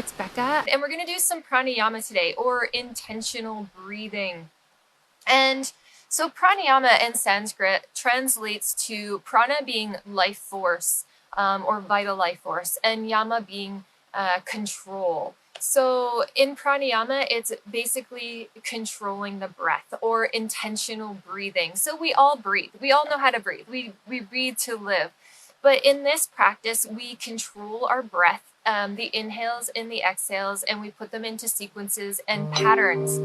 it's Becca, and we're going to do some pranayama today, or intentional breathing. And so pranayama in Sanskrit translates to prana being life force, or vital life force, and yama being control. So in pranayama, it's basically controlling the breath or intentional breathing. So we all breathe. We all know how to breathe. We breathe to live. But in this practice, we control our breath, the inhales and the exhales, and we put them into sequences and patterns.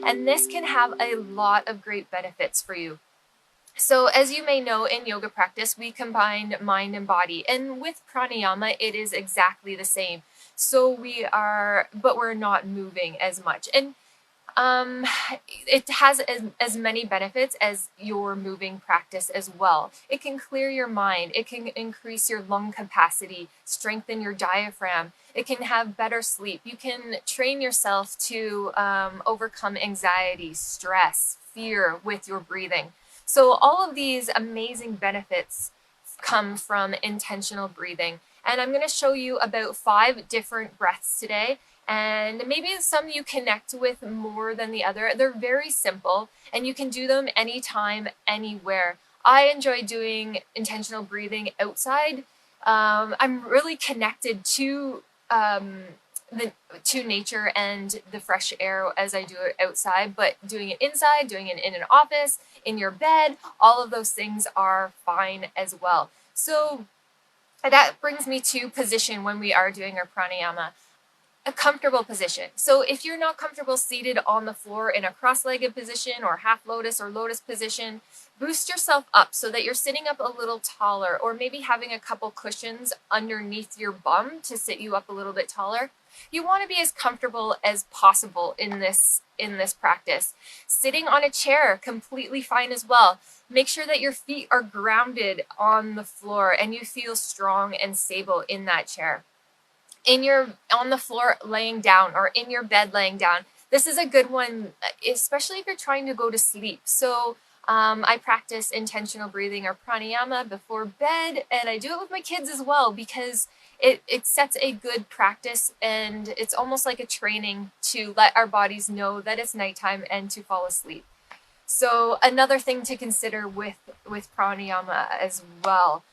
And this can have a lot of great benefits for you. So as you may know, in yoga practice, we combine mind and body. And with pranayama, it is exactly the same. So but we're not moving as much. And it has as many benefits as your moving practice as well. It can clear your mind. It can increase your lung capacity, strengthen your diaphragm. It can have better sleep. You can train yourself to overcome anxiety, stress, fear with your breathing. So all of these amazing benefits come from intentional breathing. And I'm going to show you about 5 different breaths today. And maybe some you connect with more than the other. They're very simple, and you can do them anytime, anywhere. I enjoy doing intentional breathing outside. I'm really connected to nature and the fresh air as I do it outside, but doing it inside, doing it in an office, in your bed, all of those things are fine as well. So that brings me to position when we are doing our pranayama. A comfortable position. So if you're not comfortable seated on the floor in a cross-legged position or half lotus or lotus position, boost yourself up so that you're sitting up a little taller, or maybe having a couple cushions underneath your bum to sit you up a little bit taller. You want to be as comfortable as possible in this practice. Sitting on a chair, completely fine as well. Make sure that your feet are grounded on the floor and you feel strong and stable in that chair. On the floor laying down, or in your bed laying down. This is a good one, especially if you're trying to go to sleep. So I practice intentional breathing or pranayama before bed, and I do it with my kids as well, because it sets a good practice, and it's almost like a training to let our bodies know that it's nighttime and to fall asleep. So another thing to consider with pranayama as well.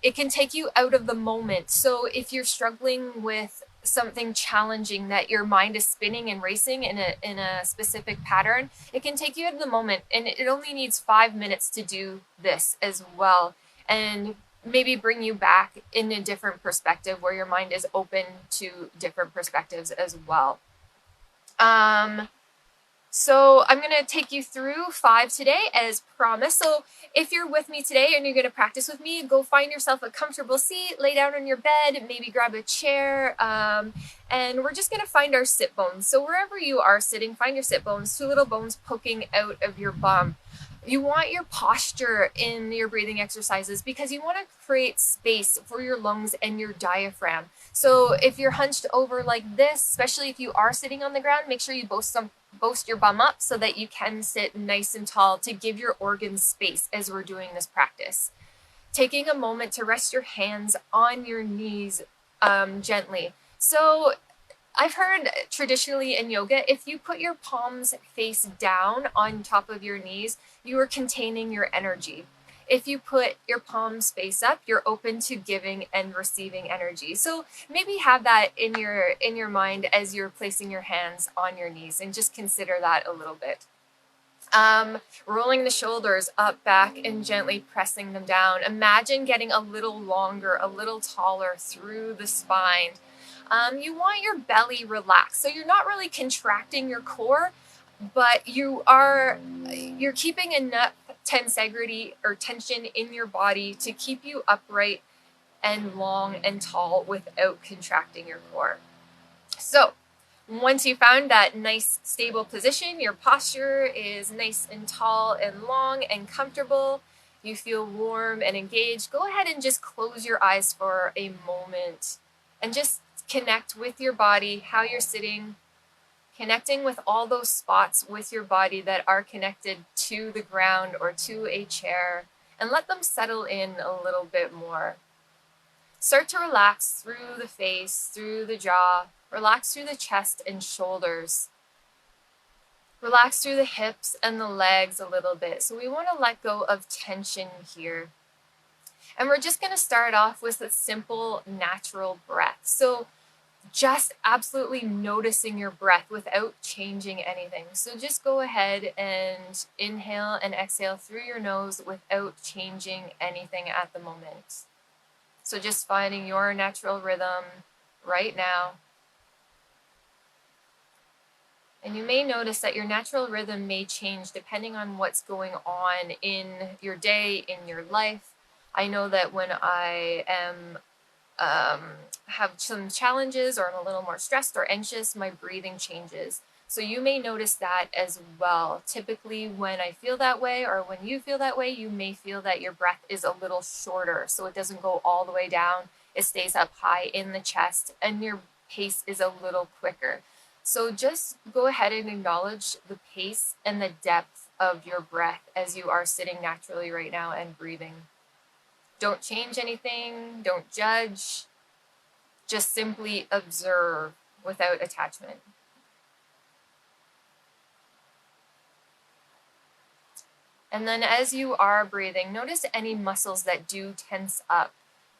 It can take you out of the moment. So if you're struggling with something challenging, that your mind is spinning and racing in a specific pattern, it can take you out of the moment, and it only needs 5 minutes to do this as well, and maybe bring you back in a different perspective where your mind is open to different perspectives as well. So I'm going to take you through 5 today as promised. So if you're with me today and you're going to practice with me, go find yourself a comfortable seat, lay down on your bed, maybe grab a chair, and we're just going to find our sit bones. So wherever you are sitting, find your sit bones, 2 little bones poking out of your bum. You want your posture in your breathing exercises because you want to create space for your lungs and your diaphragm. So if you're hunched over like this, especially if you are sitting on the ground, make sure you boast your bum up so that you can sit nice and tall to give your organs space as we're doing this practice. Taking a moment to rest your hands on your knees gently. So I've heard traditionally in yoga, if you put your palms face down on top of your knees, you are containing your energy. If you put your palms face up, you're open to giving and receiving energy. So maybe have that in your mind as you're placing your hands on your knees, and just consider that a little bit. Rolling the shoulders up, back, and gently pressing them down. Imagine getting a little longer, a little taller through the spine. You want your belly relaxed. So you're not really contracting your core, but you're keeping enough tensegrity or tension in your body to keep you upright and long and tall without contracting your core. So once you found that nice stable position, your posture is nice and tall and long and comfortable, you feel warm and engaged, go ahead and just close your eyes for a moment and just connect with your body, how you're sitting, connecting with all those spots with your body that are connected to the ground or to a chair, and let them settle in a little bit more. Start to relax through the face, through the jaw, Relax through the chest and shoulders. Relax through the hips and the legs a little bit. So we want to let go of tension here. And we're just going to start off with a simple natural breath. So just absolutely noticing your breath without changing anything. So just go ahead and inhale and exhale through your nose without changing anything at the moment. So just finding your natural rhythm right now. And you may notice that your natural rhythm may change depending on what's going on in your day, in your life. I know that when I am have some challenges or I'm a little more stressed or anxious, my breathing changes. So you may notice that as well. Typically when I feel that way or when you feel that way, you may feel that your breath is a little shorter. So it doesn't go all the way down. It stays up high in the chest and your pace is a little quicker. So just go ahead and acknowledge the pace and the depth of your breath as you are sitting naturally right now and breathing. Don't change anything, don't judge, just simply observe without attachment. And then as you are breathing, notice any muscles that do tense up.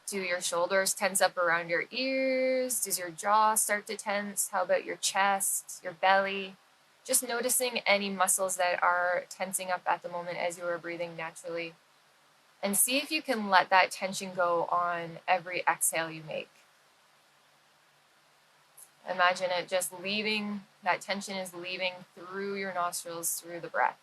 Do your shoulders tense up around your ears? Does your jaw start to tense? How about your chest, your belly? Just noticing any muscles that are tensing up at the moment as you are breathing naturally. And see if you can let that tension go on every exhale you make. Imagine it just leaving, that tension is leaving through your nostrils, through the breath.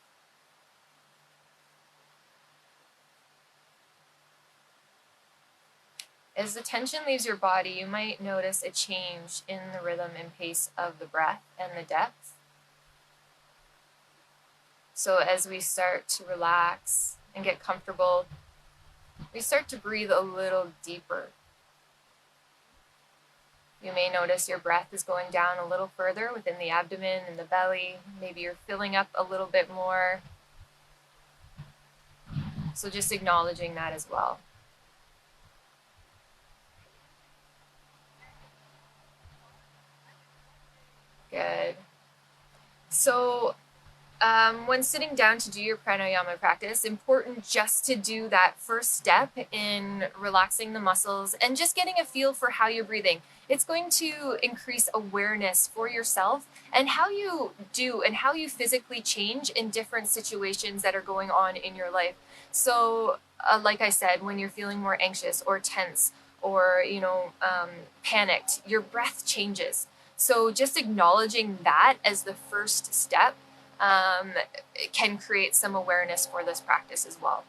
As the tension leaves your body, you might notice a change in the rhythm and pace of the breath and the depth. So as we start to relax and get comfortable, we start to breathe a little deeper. You may notice your breath is going down a little further within the abdomen and the belly. Maybe you're filling up a little bit more. So just acknowledging that as well. Good. So when sitting down to do your pranayama practice, important just to do that first step in relaxing the muscles and just getting a feel for how you're breathing. It's going to increase awareness for yourself and how you do and how you physically change in different situations that are going on in your life. So like I said, when you're feeling more anxious or tense or, panicked, your breath changes. So just acknowledging that as the first step can create some awareness for this practice as well.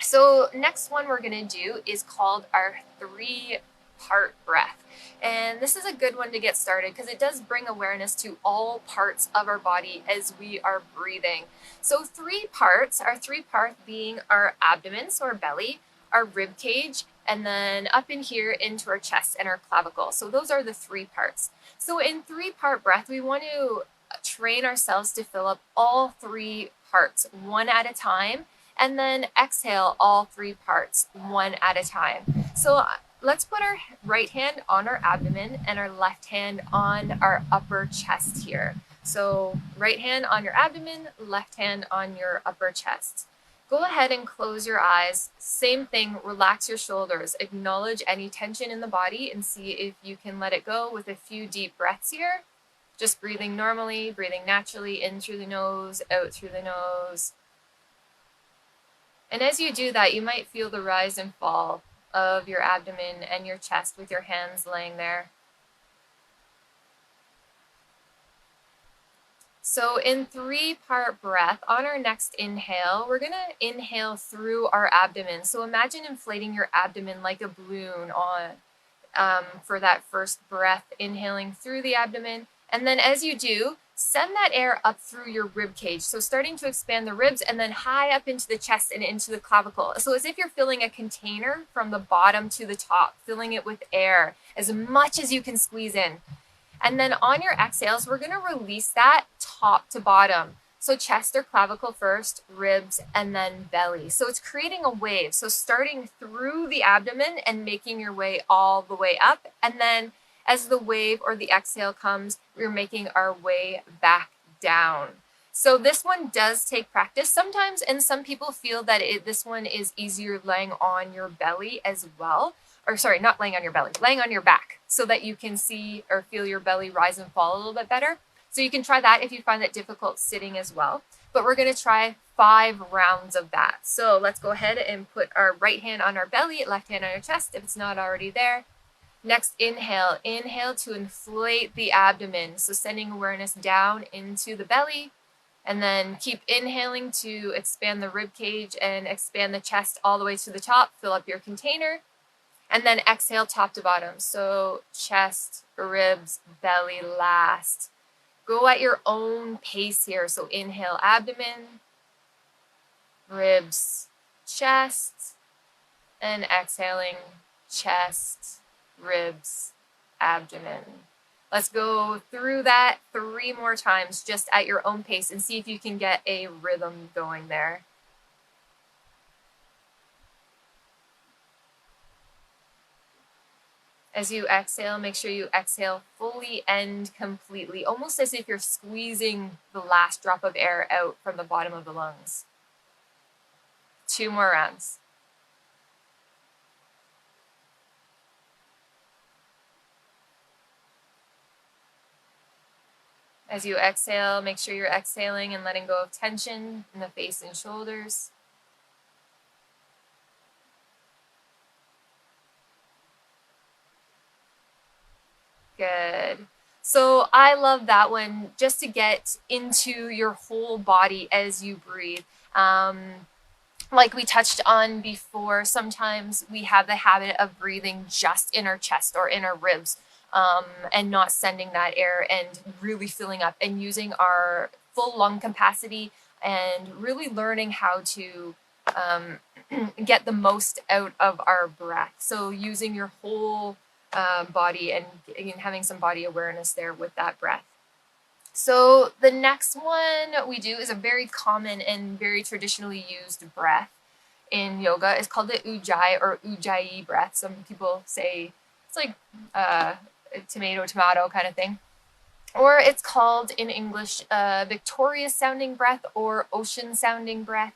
So next one we're going to do is called our 3-part breath. And this is a good one to get started because it does bring awareness to all parts of our body as we are breathing. So 3 parts, our 3 parts being our abdomen, so our belly, our rib cage, and then up in here into our chest and our clavicle. So those are the 3 parts. So in 3-part breath, we want to train ourselves to fill up all 3 parts one at a time, and then exhale all 3 parts one at a time. So let's put our right hand on our abdomen and our left hand on our upper chest here. So right hand on your abdomen, left hand on your upper chest. Go ahead and close your eyes. Same thing, relax your shoulders. Acknowledge any tension in the body and see if you can let it go with a few deep breaths here. Just breathing normally, breathing naturally in through the nose, out through the nose. And as you do that, you might feel the rise and fall of your abdomen and your chest with your hands laying there. So in 3-part breath, on our next inhale, we're going to inhale through our abdomen. So imagine inflating your abdomen like a balloon for that first breath, inhaling through the abdomen. And then as you do, send that air up through your rib cage. So starting to expand the ribs and then high up into the chest and into the clavicle. So as if you're filling a container from the bottom to the top, filling it with air as much as you can squeeze in. And then on your exhales, we're going to release that top to bottom. So chest or clavicle first, ribs, and then belly. So it's creating a wave. So starting through the abdomen and making your way all the way up. And then As the wave or the exhale comes, we're making our way back down. So this one does take practice sometimes, and some people feel that this one is easier laying on your belly as well. Or sorry, not laying on your belly, laying on your back, so that you can see or feel your belly rise and fall a little bit better. So you can try that if you find that difficult sitting as well. But we're going to try 5 rounds of that. So let's go ahead and put our right hand on our belly, left hand on our chest if it's not already there. Next, inhale. Inhale to inflate the abdomen. So sending awareness down into the belly. And then keep inhaling to expand the rib cage and expand the chest all the way to the top. Fill up your container. And then exhale top to bottom. So chest, ribs, belly last. Go at your own pace here. So inhale, abdomen, ribs, chest, and exhaling, chest, ribs, abdomen. Let's go through that 3 more times just at your own pace and see if you can get a rhythm going there. As you exhale, make sure you exhale fully and completely, almost as if you're squeezing the last drop of air out from the bottom of the lungs. 2 more rounds. As you exhale, make sure you're exhaling and letting go of tension in the face and shoulders. Good. So I love that one just to get into your whole body as you breathe. Like we touched on before, sometimes we have the habit of breathing just in our chest or in our ribs, and not sending that air and really filling up and using our full lung capacity and really learning how to get the most out of our breath. So using your whole body and having some body awareness there with that breath. So the next one we do is a very common and very traditionally used breath in yoga. It's called the Ujjayi or Ujjayi breath. Some people say it's like tomato kind of thing. Or it's called in English victorious sounding breath or ocean sounding breath.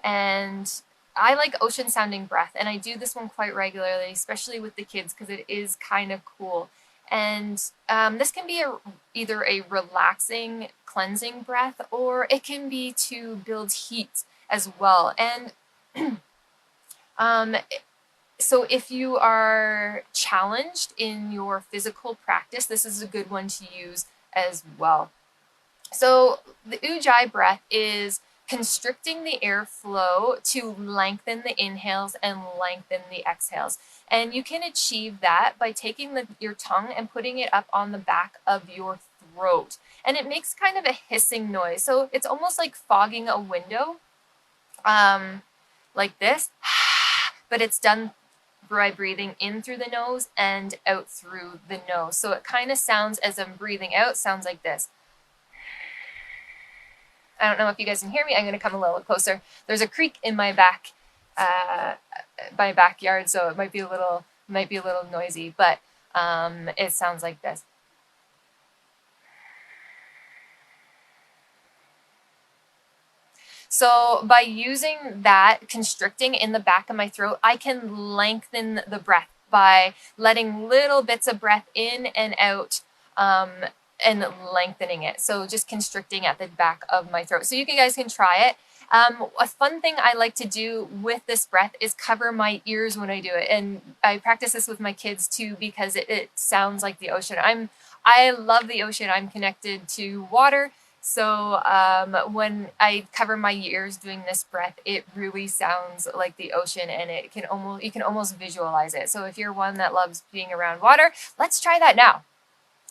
And I like ocean sounding breath, and I do this one quite regularly, especially with the kids, because it is kind of cool. And this can be either a relaxing, cleansing breath, or it can be to build heat as well. And so if you are challenged in your physical practice, this is a good one to use as well. So the Ujjayi breath is constricting the airflow to lengthen the inhales and lengthen the exhales. And you can achieve that by taking your tongue and putting it up on the back of your throat. And it makes kind of a hissing noise. So it's almost like fogging a window, like this, but it's done by breathing in through the nose and out through the nose. So it kind of sounds, as I'm breathing out, sounds like this. I don't know if you guys can hear me. I'm going to come a little closer. There's a creek in my backyard, so it might be a little noisy, but it sounds like this. So by using that constricting in the back of my throat, I can lengthen the breath by letting little bits of breath in and out, and lengthening it. So just constricting at the back of my throat. So you guys can try it. A fun thing I like to do with this breath is cover my ears when I do it. And I practice this with my kids too, because it sounds like the ocean. I love the ocean. I'm connected to water. So when I cover my ears doing this breath, it really sounds like the ocean, and you can almost visualize it. So if you're one that loves being around water, let's try that now.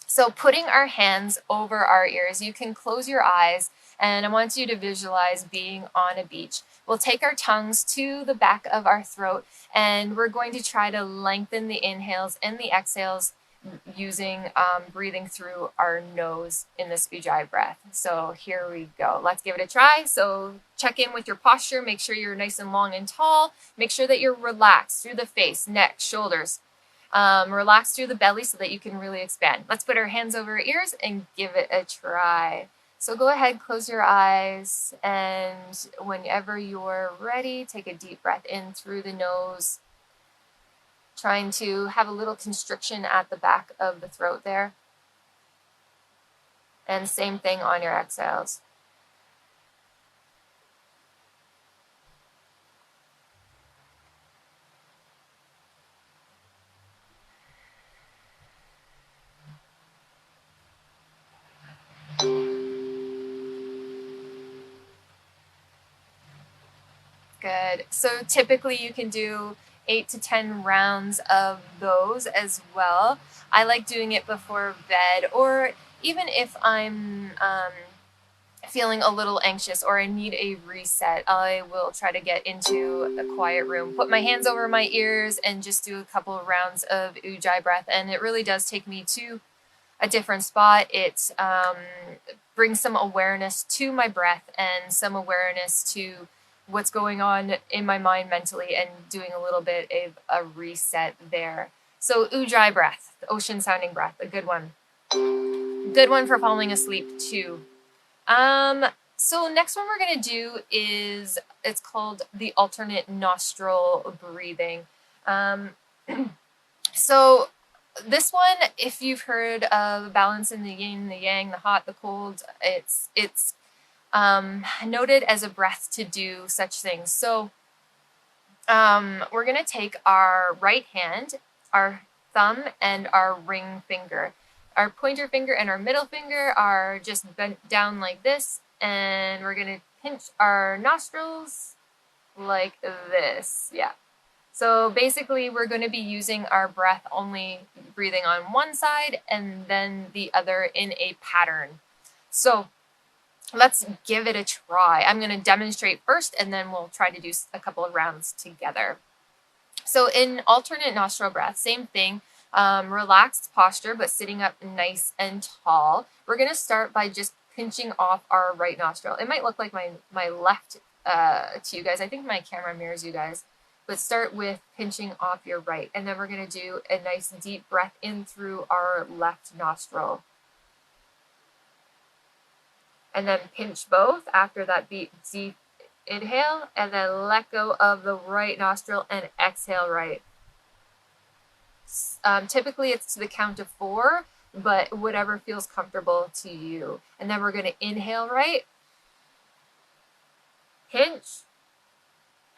So putting our hands over our ears, you can close your eyes, and I want you to visualize being on a beach. We'll take our tongues to the back of our throat, and we're going to try to lengthen the inhales and the exhales using breathing through our nose in this Ujjayi breath. So here we go. Let's give it a try. So check in with your posture. Make sure you're nice and long and tall. Make sure that you're relaxed through the face, neck, shoulders. Relax through the belly so that you can really expand. Let's put our hands over our ears and give it a try. So go ahead, close your eyes, and whenever you're ready, take a deep breath in through the nose, trying to have a little constriction at the back of the throat there. And same thing on your exhales. Good. So typically you can do 8 to 10 rounds of those as well. I like doing it before bed, or even if I'm feeling a little anxious or I need a reset, I will try to get into a quiet room, put my hands over my ears, and just do a couple of rounds of ujjayi breath. And it really does take me to a different spot. It brings some awareness to my breath and some awareness to what's going on in my mind mentally, and doing a little bit of a reset there. So ujjayi breath, the ocean sounding breath, a good one. Good one for falling asleep too. So next one we're going to do is, it's called the alternate nostril breathing. So this one, if you've heard of balance in the yin, the yang, the hot, the cold, it's noted as a breath to do such things. So we're going to take our right hand, our thumb, and our ring finger. Our pointer finger and our middle finger are just bent down like this, and we're going to pinch our nostrils like this. Yeah. So basically we're going to be using our breath only breathing on one side and then the other in a pattern. So let's give it a try. I'm going to demonstrate first, and then we'll try to do a couple of rounds together. So in alternate nostril breath, same thing, relaxed posture, but sitting up nice and tall. We're going to start by just pinching off our right nostril. It might look like my left to you guys. I think my camera mirrors you guys. But start with pinching off your right. And then we're going to do a nice deep breath in through our left nostril. And then pinch both after that deep inhale, and then let go of the right nostril and exhale right. Typically it's to the count of 4, but whatever feels comfortable to you. And then we're going to inhale right, pinch,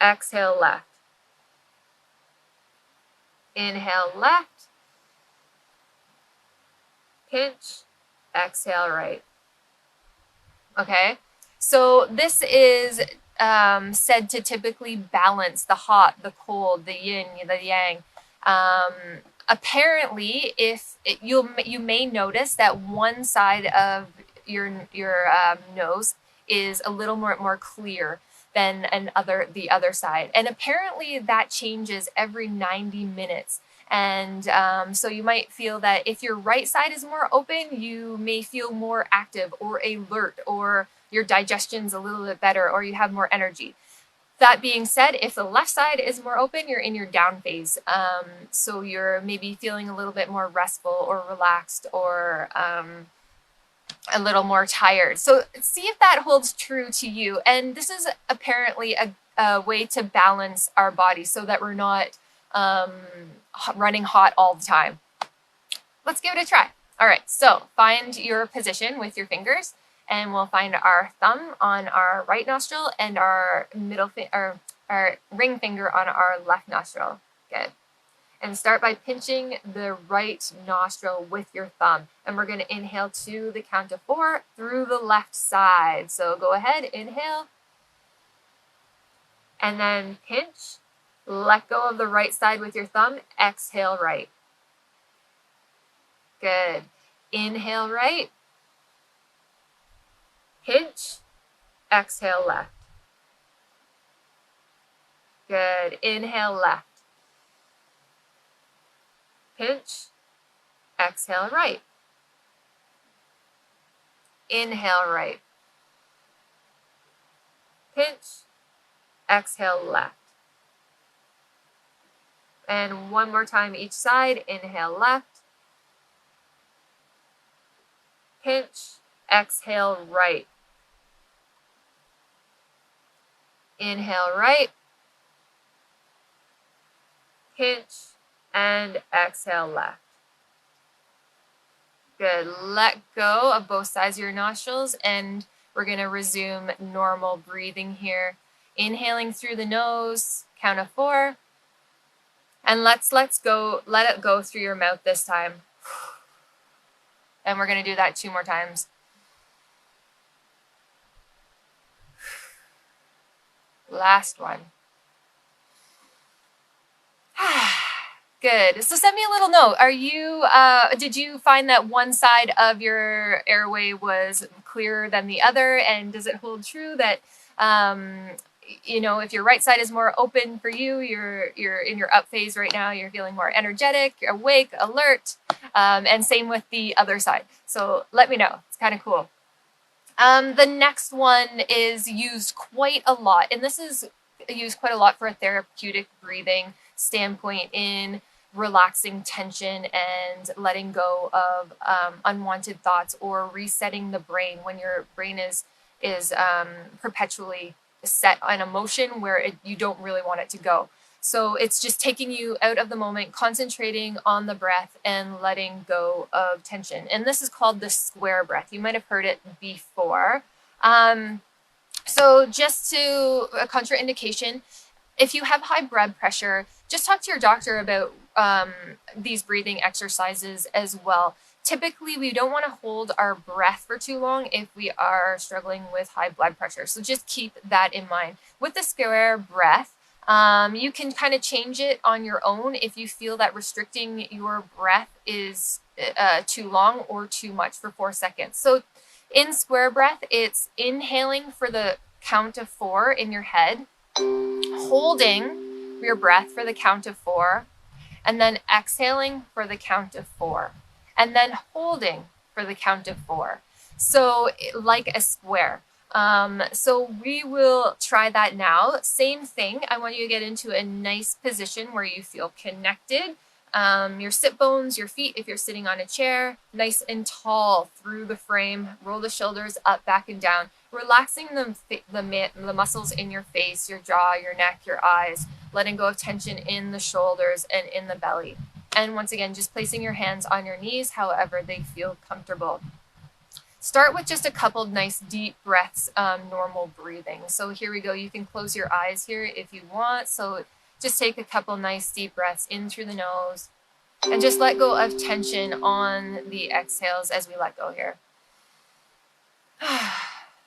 exhale left. Inhale left, pinch, exhale right. Okay, so this is said to typically balance the hot, the cold, the yin, the yang. Apparently, you may notice that one side of your nose is a little more clear than the other side, and apparently that changes every 90 minutes. And so you might feel that if your right side is more open, you may feel more active or alert, or your digestion's a little bit better, or you have more energy. That being said, if the left side is more open, you're in your down phase. So you're maybe feeling a little bit more restful or relaxed, or a little more tired. So see if that holds true to you. And this is apparently a way to balance our body so that we're not running hot all the time. Let's give it a try. All right, so find your position with your fingers, and we'll find our thumb on our right nostril and our our ring finger on our left nostril. Good. And start by pinching the right nostril with your thumb. And we're going to inhale to the count of 4 through the left side. So go ahead, inhale. And then pinch. Let go of the right side with your thumb. Exhale right. Good. Inhale right. Pinch. Exhale left. Good. Inhale left. Pinch, exhale right. Inhale right. Pinch, exhale left. And one more time each side. Inhale left. Pinch. Exhale right. Inhale right. Pinch. And exhale left. Good. Let go of both sides of your nostrils, and we're going to resume normal breathing here. Inhaling through the nose, count of 4. And let it go through your mouth this time. And we're going to do that 2 more times. Last one. Good. So send me a little note. Did you find that one side of your airway was clearer than the other? And does it hold true that, if your right side is more open for you, you're in your up phase right now, you're feeling more energetic, you're awake, alert, and same with the other side. So let me know. It's kind of cool. The next one is used quite a lot, and this is used quite a lot for a therapeutic breathing standpoint in relaxing tension and letting go of unwanted thoughts, or resetting the brain when your brain is perpetually set on emotion where you don't really want it to go. So it's just taking you out of the moment, concentrating on the breath and letting go of tension. And this is called the square breath. You might have heard it before. So just to a contraindication, if you have high blood pressure, just talk to your doctor about these breathing exercises as well. Typically, we don't want to hold our breath for too long if we are struggling with high blood pressure. So just keep that in mind. With the square breath, you can kind of change it on your own if you feel that restricting your breath is too long or too much for 4 seconds. So in square breath, it's inhaling for the count of 4 in your head, holding your breath for the count of 4, and then exhaling for the count of 4, and then holding for the count of 4. So like a square. So we will try that now. Same thing. I want you to get into a nice position where you feel connected. Your sit bones, your feet, if you're sitting on a chair, nice and tall through the frame. Roll the shoulders up, back, and down. Relaxing the muscles in your face, your jaw, your neck, your eyes. Letting go of tension in the shoulders and in the belly. And once again, just placing your hands on your knees, however they feel comfortable. Start with just a couple nice deep breaths, normal breathing. So here we go. You can close your eyes here if you want. So just take a couple nice deep breaths in through the nose and just let go of tension on the exhales as we let go here.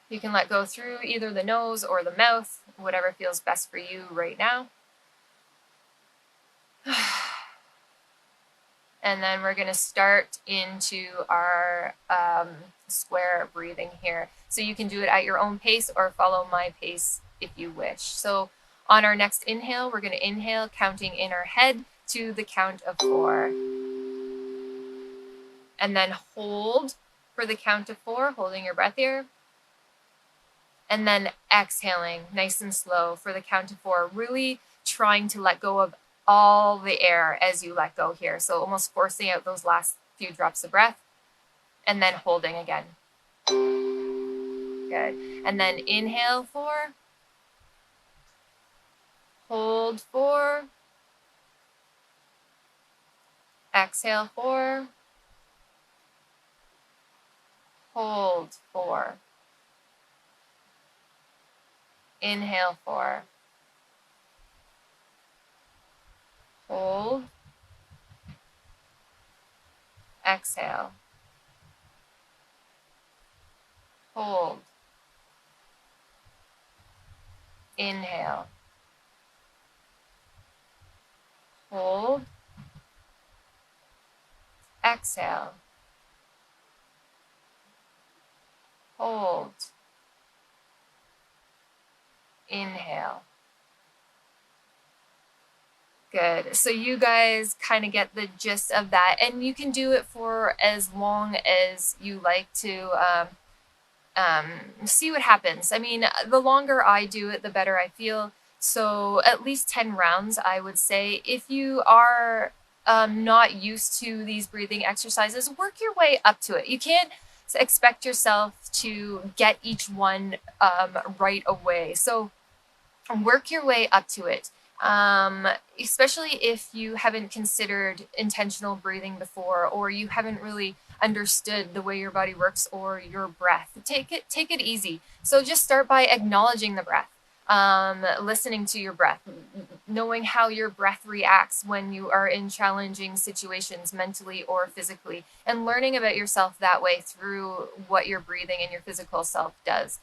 You can let go through either the nose or the mouth, whatever feels best for you right now. And then we're going to start into our square breathing here. So you can do it at your own pace or follow my pace if you wish. So on our next inhale, we're going to inhale, counting in our head to the count of 4. And then hold for the count of 4, holding your breath here. And then exhaling nice and slow for the count of 4, really trying to let go of all the air as you let go here. So almost forcing out those last few drops of breath, and then holding again. Good. And then inhale 4, hold 4, exhale 4, hold 4, inhale 4, hold, exhale, hold, inhale, hold, exhale, hold, inhale. Good. So you guys kind of get the gist of that, and you can do it for as long as you like to see what happens. I mean, the longer I do it, the better I feel. So at least 10 rounds, I would say. If you are not used to these breathing exercises, work your way up to it. You can't expect yourself to get each one right away. So work your way up to it. Especially if you haven't considered intentional breathing before, or you haven't really understood the way your body works or your breath. Take it easy. So just start by acknowledging the breath, listening to your breath, knowing how your breath reacts when you are in challenging situations mentally or physically, and learning about yourself that way through what your breathing and your physical self does.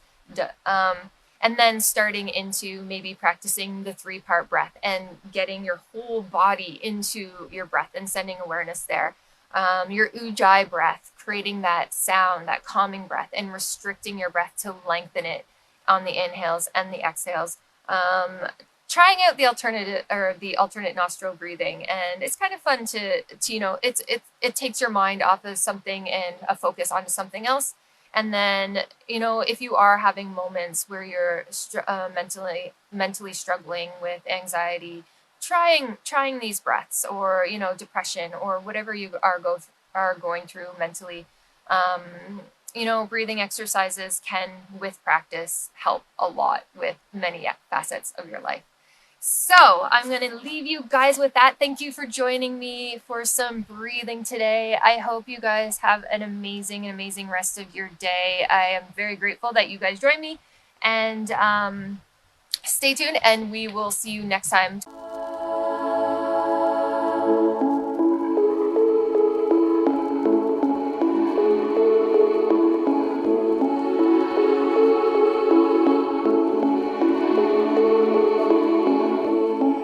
And then starting into maybe practicing the 3-part breath and getting your whole body into your breath and sending awareness there. Your ujjayi breath, creating that sound, that calming breath, and restricting your breath to lengthen it on the inhales and the exhales. Trying out the alternate nostril breathing, and it's kind of fun to it takes your mind off of something and a focus onto something else. And then, if you are having moments where you're mentally struggling with anxiety, trying these breaths, or depression, or whatever you are going through mentally, breathing exercises can, with practice, help a lot with many facets of your life. So I'm going to leave you guys with that. Thank you for joining me for some breathing today. I hope you guys have an amazing rest of your day. I am very grateful that you guys joined me, and stay tuned, and we will see you next time.